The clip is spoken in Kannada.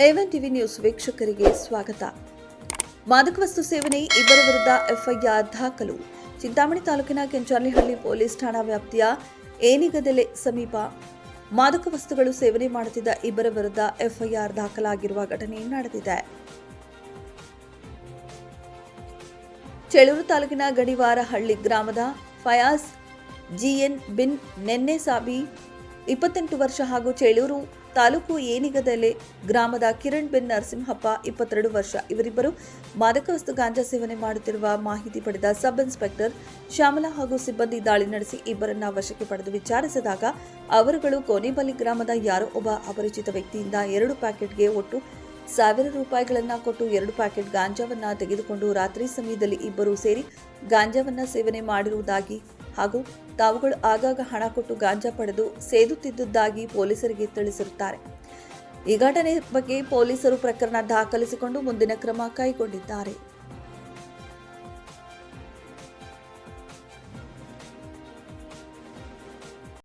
A1 ಟಿವಿ ನ್ಯೂಸ್ ವೀಕ್ಷಕರಿಗೆ ಸ್ವಾಗತ. ಮಾದಕ ವಸ್ತು ಸೇವನೆ ಇಬ್ಬರ ವಿರುದ್ಧ ಎಫ್ಐಆರ್ ದಾಖಲು. ಚಿಂತಾಮಣಿ ತಾಲೂಕಿನ ಕೆಂಚರ್ಲಿಹಳ್ಳಿ ಪೊಲೀಸ್ ಠಾಣಾ ವ್ಯಾಪ್ತಿಯ ಏನಿಗದೆಲೆ ಸಮೀಪ ಮಾದಕ ವಸ್ತುಗಳು ಸೇವನೆ ಮಾಡುತ್ತಿದ್ದ ಇಬ್ಬರ ವಿರುದ್ಧ ಎಫ್ಐಆರ್ ದಾಖಲಾಗಿರುವ ಘಟನೆ ನಡೆದಿದೆ. ಚೇಳೂರು ತಾಲೂಕಿನ ಗಡಿವಾರಹಳ್ಳಿ ಗ್ರಾಮದ ಫಯಾಜ್ ಜಿಎನ್ ಬಿನ್ ನೆನ್ನೆಸಾಬಿ 28 ವರ್ಷ ಹಾಗೂ ಚೇಳೂರು ತಾಲೂಕು ಏನಿಗದೆಲೆ ಗ್ರಾಮದ ಕಿರಣ್ ಬಿನ್ ನರಸಿಂಹಪ್ಪ 22 ವರ್ಷ ಇವರಿಬ್ಬರು ಮಾದಕ ವಸ್ತು ಗಾಂಜಾ ಸೇವನೆ ಮಾಡುತ್ತಿರುವ ಮಾಹಿತಿ ಪಡೆದ ಸಬ್ ಇನ್ಸ್ಪೆಕ್ಟರ್ ಶ್ಯಾಮಲಾ ಹಾಗೂ ಸಿಬ್ಬಂದಿ ದಾಳಿ ನಡೆಸಿ ಇಬ್ಬರನ್ನ ವಶಕ್ಕೆ ಪಡೆದು ವಿಚಾರಿಸಿದಾಗ ಅವರುಗಳು ಕೋನೇಬಲ್ಲಿ ಗ್ರಾಮದ ಯಾರೋ ಒಬ್ಬ ಅಪರಿಚಿತ ವ್ಯಕ್ತಿಯಿಂದ 2 ಪ್ಯಾಕೆಟ್ಗೆ ಒಟ್ಟು 1000 ರೂಪಾಯಿಗಳನ್ನ ಕೊಟ್ಟು 2 ಪ್ಯಾಕೆಟ್ ಗಾಂಜಾವನ್ನ ತೆಗೆದುಕೊಂಡು ರಾತ್ರಿ ಸಮಯದಲ್ಲಿ ಇಬ್ಬರು ಸೇರಿ ಗಾಂಜಾವನ್ನ ಸೇವನೆ ಮಾಡಿರುವುದಾಗಿ ಹಾಗೂ ತಾವುಗಳು ಆಗಾಗ ಹಣ ಕೊಟ್ಟು ಗಾಂಜಾ ಪಡೆದು ಸೇದುತ್ತಿದ್ದುದಾಗಿ ಪೊಲೀಸರಿಗೆ ತಿಳಿಸಿರುತ್ತಾರೆ. ಈ ಘಟನೆ ಬಗ್ಗೆ ಪೊಲೀಸರು ಪ್ರಕರಣ ದಾಖಲಿಸಿಕೊಂಡು ಮುಂದಿನ ಕ್ರಮ ಕೈಗೊಂಡಿದ್ದಾರೆ.